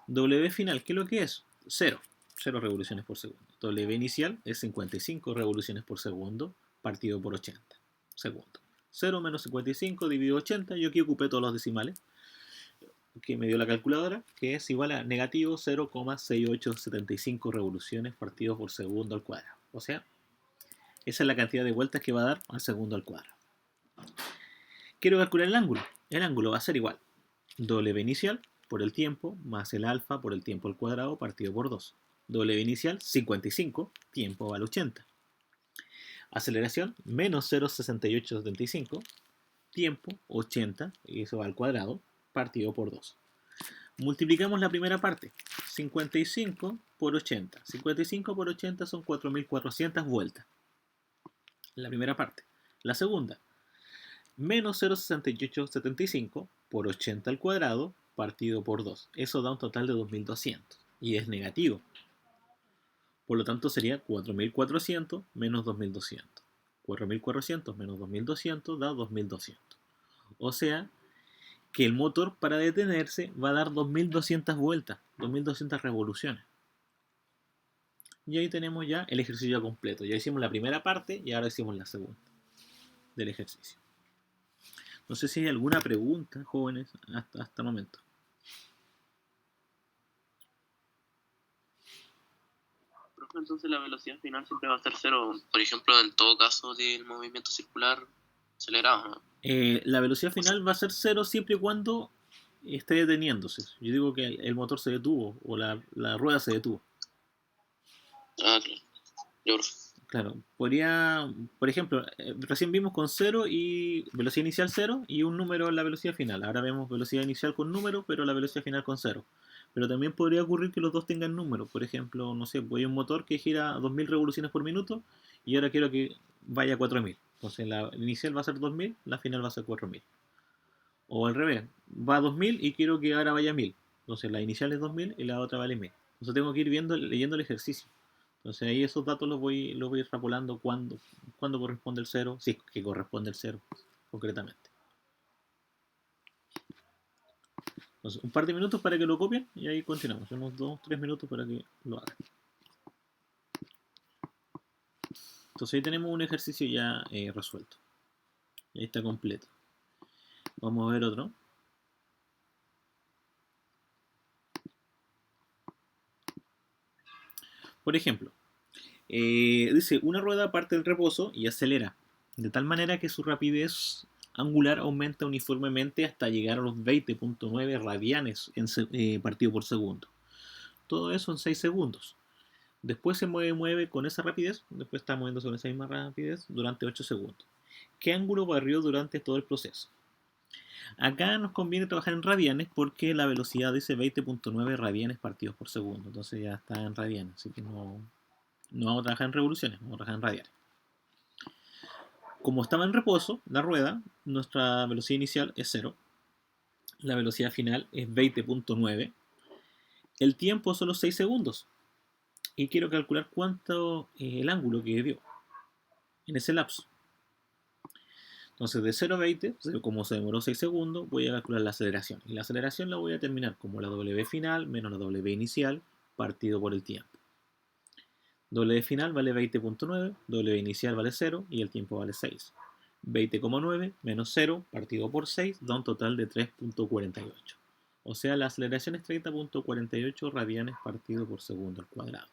W final, ¿qué es lo que es? 0 revoluciones por segundo. W inicial es 55 revoluciones por segundo partido por 80 segundos. 0 menos 55 dividido 80, yo aquí ocupé todos los decimales que me dio la calculadora, que es igual a negativo 0,6875 revoluciones partido por segundo al cuadrado. O sea, esa es la cantidad de vueltas que va a dar al segundo al cuadrado. Quiero calcular el ángulo. El ángulo va a ser igual. W inicial por el tiempo más el alfa por el tiempo al cuadrado partido por 2. W inicial 55, tiempo vale 80. Aceleración menos 0,6875, tiempo 80, y eso va al cuadrado, partido por 2. Multiplicamos la primera parte, 55 por 80. 55 por 80 son 4.400 vueltas. La primera parte. La segunda, menos 0,6875 por 80 al cuadrado partido por 2. Eso da un total de 2.200 y es negativo. Por lo tanto sería 4.400 menos 2.200. 4.400 menos 2.200 da 2.200. O sea que el motor para detenerse va a dar 2.200 vueltas, 2.200 revoluciones. Y ahí tenemos ya el ejercicio completo. Ya hicimos la primera parte y ahora hicimos la segunda del ejercicio. No sé si hay alguna pregunta, jóvenes, hasta el momento. Profe, entonces la velocidad final siempre va a ser cero, por ejemplo, en todo caso del movimiento circular acelerado, ¿no? La velocidad final va a ser cero siempre y cuando esté deteniéndose. Yo digo que el motor se detuvo o la rueda se detuvo. Ah, claro. Yo creo. Claro, podría, por ejemplo, recién vimos con 0 y velocidad inicial 0 y un número en la velocidad final. Ahora vemos velocidad inicial con número, pero la velocidad final con 0. Pero también podría ocurrir que los dos tengan número. Por ejemplo, no sé, voy a un motor que gira a 2.000 revoluciones por minuto y ahora quiero que vaya a 4.000. Entonces la inicial va a ser 2.000, la final va a ser 4.000. O al revés, va a 2.000 y quiero que ahora vaya a 1.000. Entonces la inicial es 2.000 y la otra vale 1.000. Entonces tengo que ir leyendo el ejercicio. Entonces ahí esos datos los voy extrapolando cuando corresponde el 0, si es que corresponde el 0, concretamente. Entonces, un par de minutos para que lo copien y ahí continuamos. Unos 2-3 minutos para que lo hagan. Entonces ahí tenemos un ejercicio ya resuelto. Y ahí está completo. Vamos a ver otro. Por ejemplo, dice, una rueda parte del reposo y acelera, de tal manera que su rapidez angular aumenta uniformemente hasta llegar a los 20.9 radianes partido por segundo. Todo eso en 6 segundos. Después se mueve con esa rapidez, después está moviéndose con esa misma rapidez durante 8 segundos. ¿Qué ángulo barrió durante todo el proceso? Acá nos conviene trabajar en radianes porque la velocidad dice 20.9 radianes partidos por segundo. Entonces ya está en radianes, así que no vamos a trabajar en revoluciones, vamos a trabajar en radianes. Como estaba en reposo, la rueda, nuestra velocidad inicial es 0. La velocidad final es 20.9. El tiempo son los 6 segundos. Y quiero calcular cuánto el ángulo que dio en ese lapso. Entonces de 0 a 20, como se demoró 6 segundos, voy a calcular la aceleración. Y la aceleración la voy a determinar como la W final menos la W inicial partido por el tiempo. W final vale 20.9, W inicial vale 0 y el tiempo vale 6. 20,9 menos 0 partido por 6 da un total de 3.48. O sea, la aceleración es 30.48 radianes partido por segundo al cuadrado.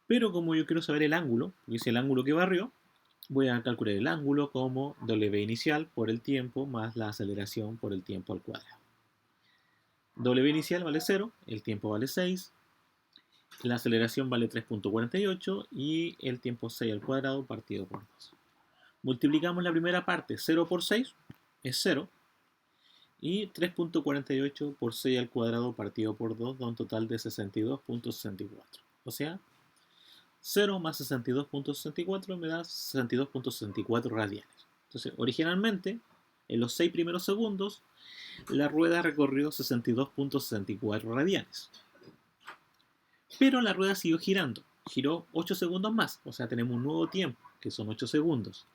Pero como yo quiero saber el ángulo, porque es el ángulo que barrió, voy a calcular el ángulo como W inicial por el tiempo más la aceleración por el tiempo al cuadrado. W inicial vale 0, el tiempo vale 6, la aceleración vale 3.48 y el tiempo 6 al cuadrado partido por 2. Multiplicamos la primera parte, 0 por 6 es 0, y 3.48 por 6 al cuadrado partido por 2 da un total de 62.64. O sea, 0 más 62.64 me da 62.64 radianes. Entonces, originalmente, en los 6 primeros segundos, la rueda recorrió 62.64 radianes. Pero la rueda siguió girando. Giró 8 segundos más. O sea, tenemos un nuevo tiempo, que son 8 segundos.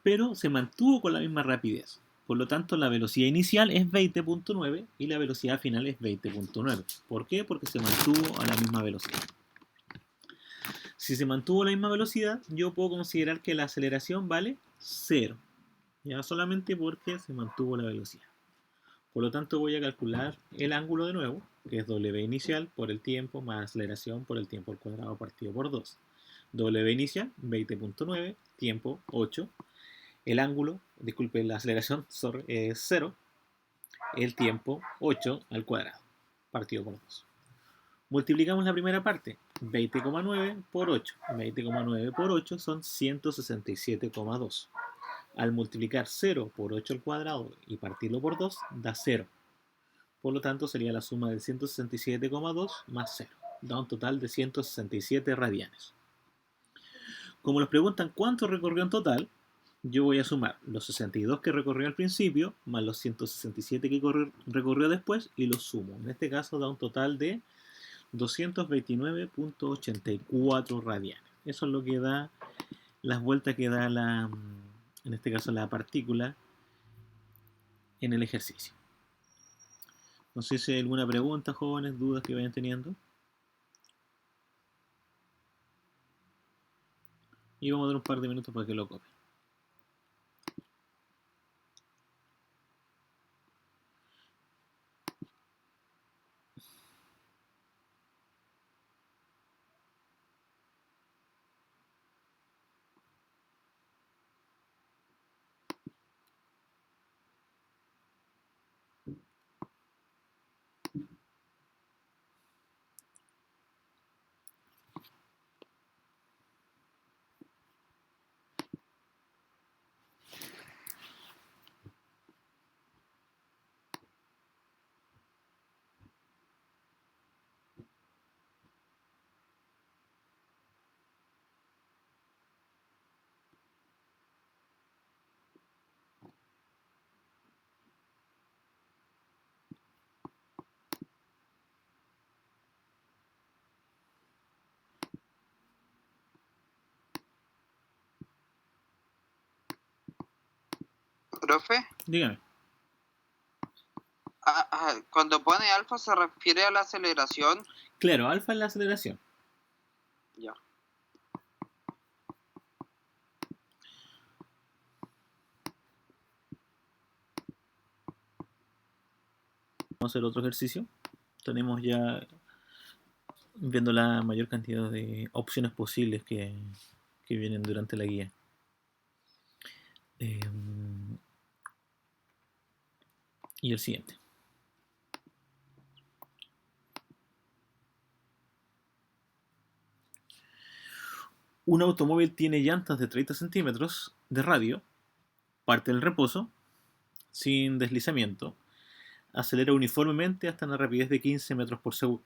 Pero se mantuvo con la misma rapidez. Por lo tanto, la velocidad inicial es 20.9 y la velocidad final es 20.9. ¿Por qué? Porque se mantuvo a la misma velocidad. Si se mantuvo a la misma velocidad, yo puedo considerar que la aceleración vale 0. Ya solamente porque se mantuvo la velocidad. Por lo tanto, voy a calcular el ángulo de nuevo, que es W inicial por el tiempo más aceleración por el tiempo al cuadrado partido por 2. W inicial, 20.9, tiempo 8. El ángulo, disculpe, la aceleración es 0. El tiempo 8 al cuadrado partido por 2. Multiplicamos la primera parte, 20,9 por 8. 20,9 por 8 son 167,2. Al multiplicar 0 por 8 al cuadrado y partirlo por 2, da 0. Por lo tanto, sería la suma de 167,2 más 0. Da un total de 167 radianes. Como nos preguntan cuánto recorrió en total, yo voy a sumar los 62 que recorrió al principio, más los 167 que recorrió después, y los sumo. En este caso da un total de 229.84 radianes. Eso es lo que da las vueltas que da en este caso la partícula en el ejercicio. No sé si hay alguna pregunta, jóvenes, dudas que vayan teniendo. Y vamos a dar un par de minutos para que lo copien. Profe, Dígame. cuando pone alfa se refiere a la aceleración. Claro, alfa es la aceleración. Ya. Vamos a hacer otro ejercicio. Tenemos ya viendo la mayor cantidad de opciones posibles que vienen durante la guía. Y el siguiente. Un automóvil tiene llantas de 30 centímetros de radio, parte del reposo, sin deslizamiento, acelera uniformemente hasta una rapidez de 15 metros por segundo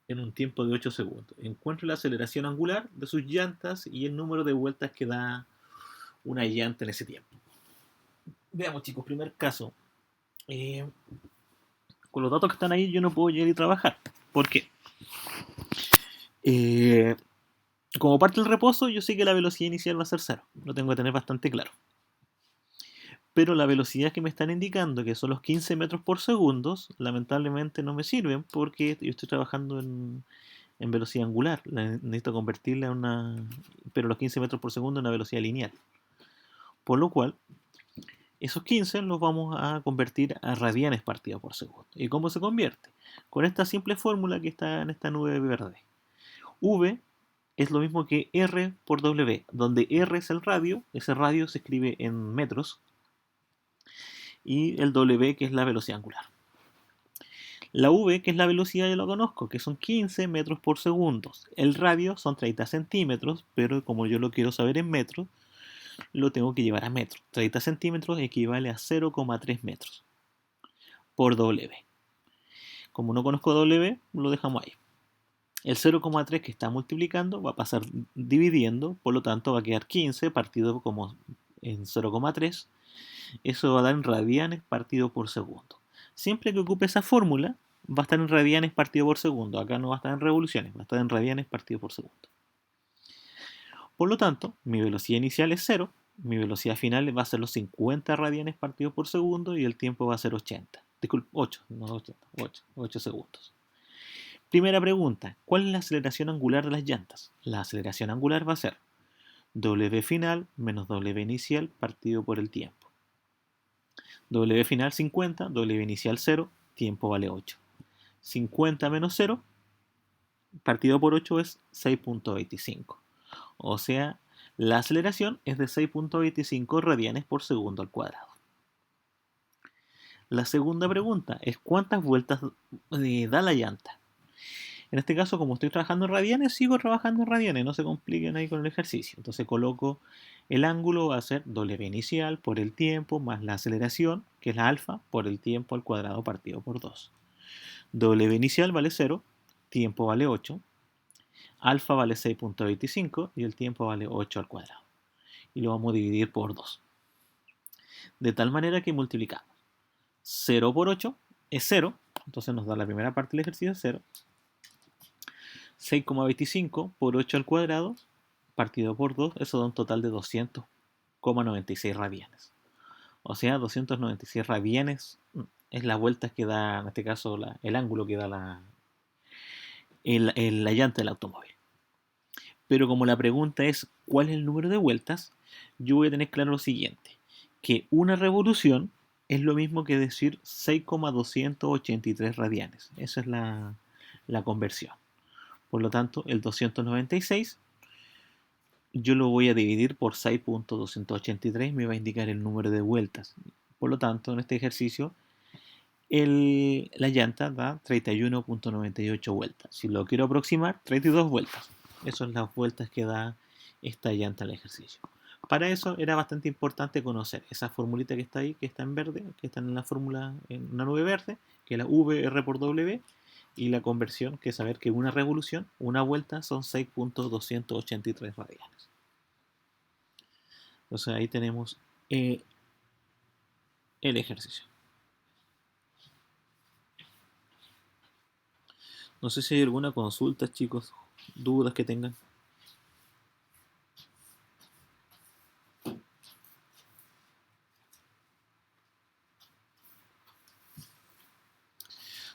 en un tiempo de 8 segundos. Encuentra la aceleración angular de sus llantas y el número de vueltas que da una llanta en ese tiempo. Veamos, chicos, primer caso. Con los datos que están ahí yo no puedo llegar y trabajar. ¿Por qué? Como parte del reposo, yo sé que la velocidad inicial va a ser 0. Lo tengo que tener bastante claro. Pero la velocidad que me están indicando, que son los 15 metros por segundo, lamentablemente no me sirven porque yo estoy trabajando en velocidad angular. Necesito convertirla a una... Pero los 15 metros por segundo en una velocidad lineal. Por lo cual, esos 15 los vamos a convertir a radianes partidos por segundo. ¿Y cómo se convierte? Con esta simple fórmula que está en esta nube verde. V es lo mismo que R por W, donde R es el radio, ese radio se escribe en metros, y el W que es la velocidad angular. La V, que es la velocidad, ya lo conozco, que son 15 metros por segundo. El radio son 30 centímetros, pero como yo lo quiero saber en metros, lo tengo que llevar a metros. 30 centímetros equivale a 0,3 metros por W. Como no conozco W, lo dejamos ahí. El 0,3 que está multiplicando va a pasar dividiendo, por lo tanto va a quedar 15 partido como en 0,3. Eso va a dar en radianes partido por segundo. Siempre que ocupe esa fórmula, va a estar en radianes partido por segundo. Acá no va a estar en revoluciones, va a estar en radianes partido por segundo. Por lo tanto, mi velocidad inicial es 0, mi velocidad final va a ser los 50 radianes partidos por segundo y el tiempo va a ser 80. Disculpe, 8, no 80, 8 segundos. Primera pregunta, ¿cuál es la aceleración angular de las llantas? La aceleración angular va a ser W final menos W inicial partido por el tiempo. W final 50, W inicial 0, tiempo vale 8. 50 menos 0 partido por 8 es 6.25. O sea, la aceleración es de 6.25 radianes por segundo al cuadrado. La segunda pregunta es ¿cuántas vueltas da la llanta? En este caso, como estoy trabajando en radianes, sigo trabajando en radianes, no se compliquen ahí con el ejercicio. Entonces coloco el ángulo, va a ser W inicial por el tiempo más la aceleración, que es la alfa, por el tiempo al cuadrado partido por 2. W inicial vale 0, tiempo vale 8, alfa vale 6.25 y el tiempo vale 8 al cuadrado. Y lo vamos a dividir por 2. De tal manera que multiplicamos. 0 por 8 es 0, entonces nos da la primera parte del ejercicio 0. 6,25 por 8 al cuadrado partido por 2, eso da un total de 200,96 radianes. O sea, 296 radianes es la vuelta que da, en este caso, el ángulo que da la llanta del automóvil. Pero como la pregunta es ¿cuál es el número de vueltas? Yo voy a tener claro lo siguiente, que una revolución es lo mismo que decir 6,283 radianes. Esa es la conversión. Por lo tanto, el 296 yo lo voy a dividir por 6.283, me va a indicar el número de vueltas. Por lo tanto, en este ejercicio, la llanta da 31.98 vueltas. Si lo quiero aproximar, 32 vueltas. Esas son las vueltas que da esta llanta al ejercicio. Para eso era bastante importante conocer esa formulita que está ahí, que está en verde, que está en la fórmula, en una nube verde, que es la VR por W, y la conversión, que es saber que una revolución, una vuelta, son 6.283 radianes. Entonces ahí tenemos el ejercicio. No sé si hay alguna consulta, chicos, dudas que tengan.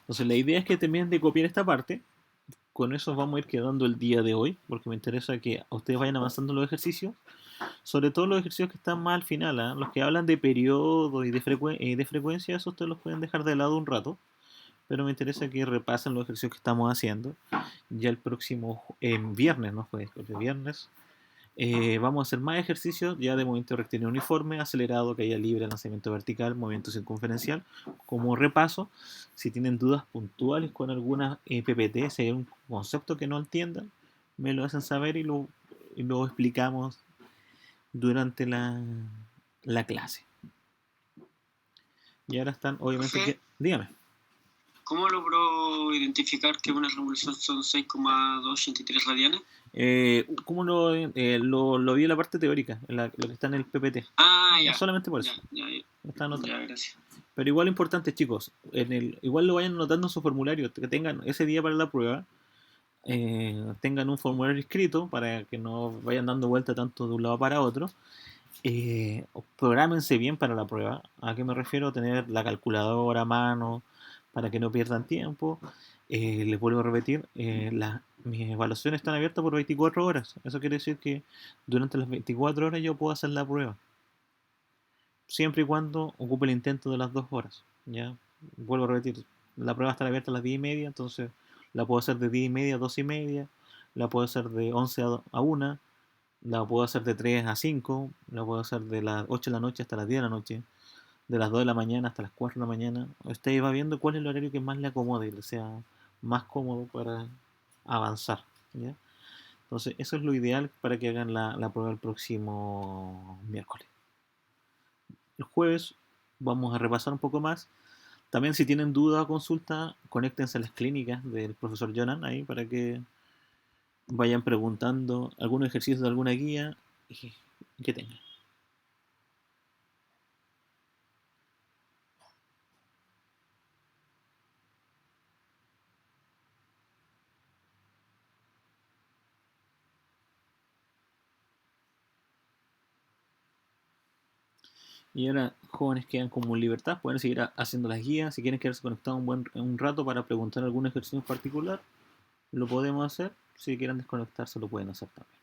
Entonces la idea es que terminen de copiar esta parte. Con eso vamos a ir quedando el día de hoy, porque me interesa que ustedes vayan avanzando en los ejercicios, sobre todo los ejercicios que están más al final, ¿eh? Los que hablan de periodo y de frecuencia, eso ustedes los pueden dejar de lado un rato, pero me interesa que repasen los ejercicios que estamos haciendo. Ya el próximo viernes, ¿no? Fue el viernes. Vamos a hacer más ejercicios ya de movimiento rectilíneo uniforme, acelerado, caída libre, lanzamiento vertical, movimiento circunferencial. Como repaso, si tienen dudas puntuales con alguna PPT, si hay un concepto que no entiendan, me lo hacen saber y lo explicamos durante la clase. Y ahora están, obviamente, dígame. ¿Cómo logró identificar que una revolución son 6,283 radianes? ¿Cómo lo vi en la parte teórica, lo que está en el PPT? Ah, ya. Solamente por eso. Ya. Está anotado. Ya, gracias. Pero igual importante, chicos, igual lo vayan anotando en su formulario, que tengan ese día para la prueba, tengan un formulario escrito para que no vayan dando vuelta tanto de un lado para otro. Prográmense bien para la prueba. ¿A qué me refiero? Tener la calculadora a mano para que no pierdan tiempo. Les vuelvo a repetir, mis evaluaciones están abiertas por 24 horas. Eso quiere decir que durante las 24 horas yo puedo hacer la prueba. Siempre y cuando ocupe el intento de las 2 horas. ¿Ya? Vuelvo a repetir, la prueba está abierta a las 10:30, entonces la puedo hacer de 10:30 a 12:30, la puedo hacer de 11 a 1, la puedo hacer de 3 a 5, la puedo hacer de las 8 de la noche hasta las 10 de la noche, de las 2 de la mañana hasta las 4 de la mañana. Usted va viendo cuál es el horario que más le acomode y le sea más cómodo para avanzar. ¿Ya? Entonces, eso es lo ideal para que hagan la prueba el próximo miércoles. El jueves vamos a repasar un poco más. También si tienen duda o consulta, conéctense a las clínicas del profesor Jonan ahí para que vayan preguntando algunos ejercicios de alguna guía y que tengan. Y ahora, jóvenes quedan como en libertad, pueden seguir haciendo las guías. Si quieren quedarse conectados un rato para preguntar algún ejercicio en particular, lo podemos hacer. Si quieren desconectarse, lo pueden hacer también.